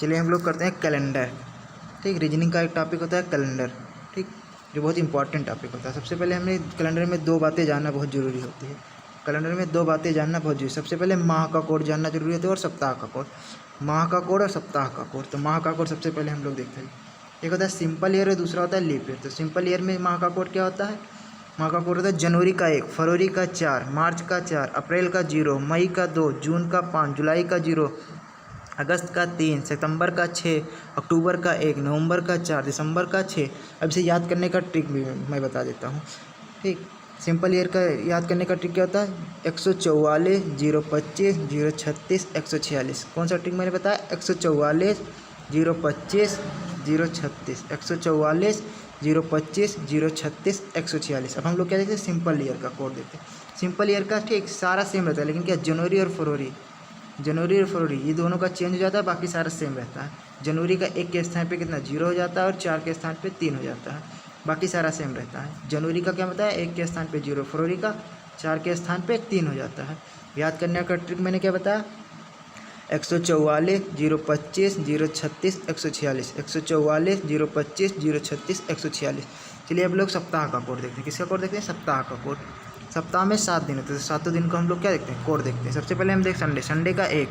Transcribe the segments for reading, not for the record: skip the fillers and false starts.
चलिए हम लोग करते हैं कैलेंडर। ठीक, रीजनिंग का एक टॉपिक होता है कैलेंडर, ठीक, जो बहुत इंपॉर्टेंट टॉपिक होता है। सबसे पहले हमें कैलेंडर में दो बातें जानना बहुत ज़रूरी होती है। कैलेंडर में दो बातें जानना बहुत जरूरी। सबसे पहले माह का कोड जानना जरूरी होता है और सप्ताह का कोड। माह का कोड और सप्ताह का कोड। तो माह का कोड सबसे पहले हम लोग देखते हैं। एक होता है सिंपल ईयर और दूसरा होता है लीप ईयर। तो सिंपल ईयर में माह का कोड क्या होता है? माह का कोड होता है जनवरी का 1, फरवरी का 4, मार्च का 4, अप्रैल का 0, मई का 2, जून का 5, जुलाई का 0, अगस्त का 3, सितंबर का 6, अक्टूबर का 1, नवंबर का 4, दिसंबर का 6। अब इसे याद करने का ट्रिक भी मैं बता देता हूँ। ठीक, सिंपल ईयर का याद करने का ट्रिक क्या होता है? 144, 025, 036, 146। कौन सा ट्रिक मैंने बताया? 144, 025, 036, 144, 025, 036, 146। अब हम लोग क्या देखते हैं? सिंपल ईयर का कोड देखते हैं। सिंपल ईयर का ठीक सारा सेम रहता है, लेकिन क्या जनवरी और फरवरी ये दोनों का चेंज हो जाता है, बाकी सारा सेम रहता है। जनवरी का 1 के स्थान पे कितना 0 हो जाता है और 4 के स्थान पे 3 हो जाता है, बाकी सारा सेम रहता है। जनवरी का क्या बताया? 1 के स्थान पे 0, फरवरी का 4 के स्थान पे 3 हो जाता है। याद करने का ट्रिक मैंने क्या बताया? 144, 025, 036, 146, 144, 025, 036, 146। चलिए अब लोग सप्ताह का कोड देखते हैं। किसका कोड देखते हैं? सप्ताह का कोड। सप्ताह में 7 दिन होते हैं, तो सातों दिन को हम लोग क्या देखते हैं? कोड देखते हैं। सबसे पहले हम देख संडे का 1,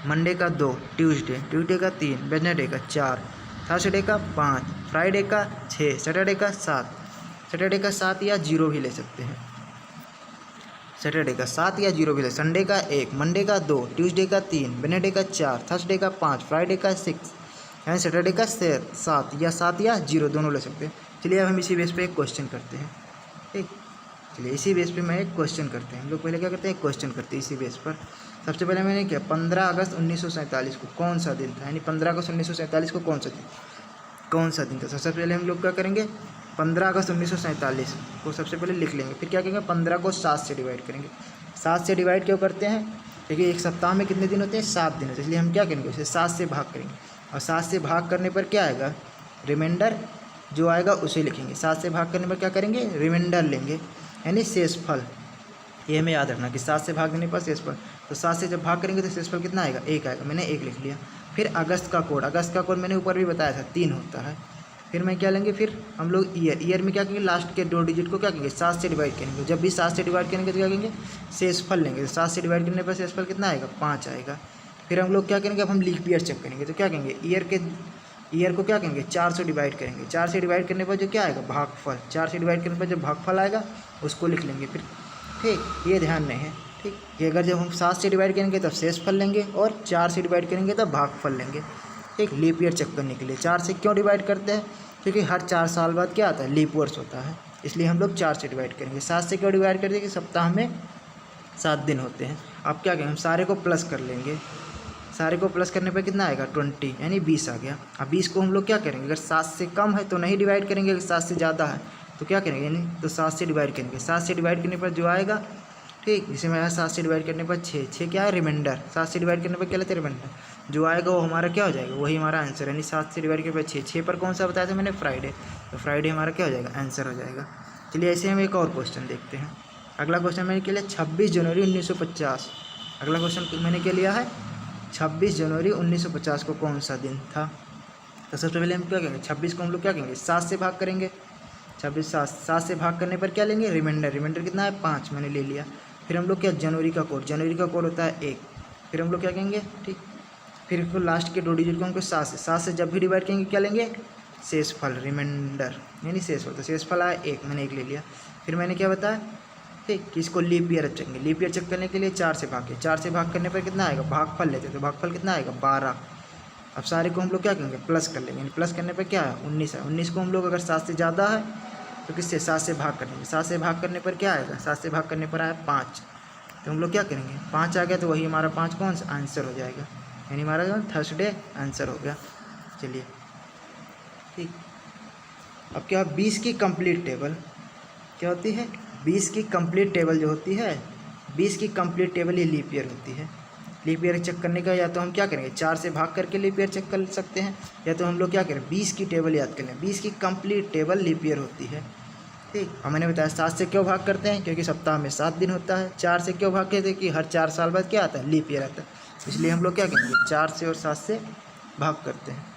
मंडे का 2, ट्यूसडे का 3, वेडनेसडे का 4, थर्सडे का 5, फ्राइडे का 6, सैटरडे का 7 या 0 भी ले सकते हैं। सैटरडे का 7 या 0 भी ले। संडे का 1, मंडे का 2, ट्यूसडे का 3, वेडनेसडे का 4, थर्सडे का 5, फ्राइडे का 6, यानी सैटरडे का 7 या 0 दोनों ले सकते हैं। चलिए अब हम इसी बेस पे एक क्वेश्चन करते हैं। ठीक, चलिए इसी बेस पे मैं एक क्वेश्चन करते हैं। हम लोग पहले क्या करते हैं? एक क्वेश्चन करते हैं इसी बेस पर। सबसे पहले मैंने क्या 15 अगस्त 1947 को कौन सा दिन था? यानी 15 अगस्त 1947 को कौन सा दिन था? सबसे पहले हम लोग क्या करेंगे? 15 अगस्त 1947 को सबसे पहले लिख लेंगे। फिर क्या करेंगे? 15 को 7 से डिवाइड करेंगे। 7 से डिवाइड क्यों करते हैं? क्योंकि एक सप्ताह में कितने दिन होते हैं? 7 दिन होते हैं। इसलिए हम क्या करेंगे? उसे 7 से भाग करेंगे, और 7 से भाग करने पर क्या आएगा? रिमाइंडर जो आएगा उसे लिखेंगे। 7 से भाग करने पर क्या करेंगे? रिमाइंडर लेंगे, यानी शेषफल। ये हमें याद रखना कि 7 से भाग देने पर शेषफल। तो 7 से जब भाग करेंगे तो शेषफल कितना आएगा? 1 आएगा। मैंने 1 लिख लिया। फिर अगस्त का कोड मैंने ऊपर भी बताया था 3 होता है। फिर मैं क्या लेंगे? फिर हम लोग ईयर में क्या करेंगे? लास्ट के 2 डिजिट को क्या करेंगे? 7 से डिवाइड करेंगे। जब भी 7 से डिवाइड करेंगे तो क्या करेंगे? शेषफल लेंगे। 7 से डिवाइड करने पर शेषफल कितना आएगा? 5 आएगा। फिर हम लोग क्या करेंगे? अब हम लीप ईयर चेक करेंगे। तो क्या करेंगे? ईयर को क्या करेंगे? 4 से डिवाइड करेंगे। 4 से डिवाइड करने पर जो क्या आएगा? भागफल। 4 से डिवाइड करने पर जो भागफल आएगा उसको लिख लेंगे। फिर ठीक, ये ध्यान नहीं है। ठीक, कि अगर जब हम 7 से डिवाइड करेंगे तब शेषफल लेंगे और 4 से डिवाइड करेंगे तब भागफल लेंगे। ठीक, लीप ईयर चेक करने के लिए 4 से क्यों डिवाइड करते हैं? क्योंकि हर 4 साल बाद क्या आता है? लीप वर्ष होता है, इसलिए हम लोग 4 से डिवाइड करेंगे। 7 से क्यों डिवाइड करते हैं? कि सप्ताह में 7 दिन होते हैं। अब क्या करेंगे? हम सारे को प्लस कर लेंगे। सारे को प्लस करने पर कितना आएगा? 20, यानी 20 आ गया। अब 20 को हम लोग क्या करेंगे? अगर 7 से कम है तो नहीं डिवाइड करेंगे, अगर 7 से ज़्यादा है तो क्या करेंगे? यानी तो 7 से डिवाइड करेंगे। 7 से डिवाइड करने पर जो आएगा, ठीक, जैसे मैं 7 से डिवाइड करने पर 6 क्या है? रिमाइंडर। 7 से डिवाइड करने पर क्या लेते हैं? रिमाइंडर। जो आएगा वो हमारा क्या हो जाएगा? वही हमारा आंसर, यानी 7 से डिवाइड करने पर 6 पर कौन सा बताया था मैंने? फ्राइडे। तो फ्राइडे हमारा क्या हो जाएगा? आंसर हो जाएगा। चलिए ऐसे हम एक और क्वेश्चन देखते हैं। अगला क्वेश्चन मैंने क्या लिया? 26 जनवरी 1950। अगला क्वेश्चन मैंने क्या लिया है? 26 जनवरी 1950 को कौन सा दिन था? तो सबसे पहले हम क्या करेंगे? 26 को हम लोग क्या करेंगे? 7 से भाग करेंगे। 7 से भाग करने पर क्या लेंगे? रिमाइंडर कितना है? 5 मैंने ले लिया। फिर हम लोग क्या? जनवरी का कोड होता है 1। फिर हम लोग क्या करेंगे? ठीक, फिर इसको लास्ट के 2 डिजिट को हमको 7 से जब भी डिवाइड करेंगे क्या लेंगे? शेषफल, रिमाइंडर, यानी शेषफल। तो शेषफल आया 1, मैंने 1 ले लिया। फिर मैंने क्या बताया? ठीक, कि इसको लीप ईयर चेक करेंगे। लीप ईयर चेक करने के लिए 4 से भागे। 4 से भाग करने पर कितना आएगा? भागफल लेते हैं, तो भागफल कितना आएगा? 12। अब सारे को हम लोग क्या करेंगे? प्लस कर लेंगे। प्लस करने पर क्या है? 19 है। 19 को हम लोग अगर 7 से ज़्यादा है तो किससे? 7 से भाग करेंगे। 7 से भाग करने पर क्या आएगा? 7 से भाग करने पर आया 5। तो हम लोग क्या करेंगे? 5 आ गया तो वही हमारा 5 कौन सा आंसर हो जाएगा, यानी हमारा जो थर्सडे आंसर हो गया। चलिए ठीक, अब क्या? 20 की कंप्लीट टेबल क्या होती है? 20 की कंप्लीट टेबल जो होती है, 20 की कंप्लीट टेबल ये लीप ईयर होती है। लीप ईयर चेक करने का या तो हम क्या करेंगे? 4 से भाग करके लीप ईयर चेक कर सकते हैं, या तो हम लोग क्या करें? 20 की टेबल याद कर लें। 20 की कंप्लीट टेबल लीप ईयर होती है। ठीक, और मैंने बताया 7 से क्यों भाग करते हैं? क्योंकि सप्ताह में 7 दिन होता है। 4 से क्यों भाग करते हैं? कि हर 4 साल बाद क्या आता है? लीप ईयर आता है। इसलिए हम लोग क्या करेंगे? 4 से और 7 से भाग करते हैं।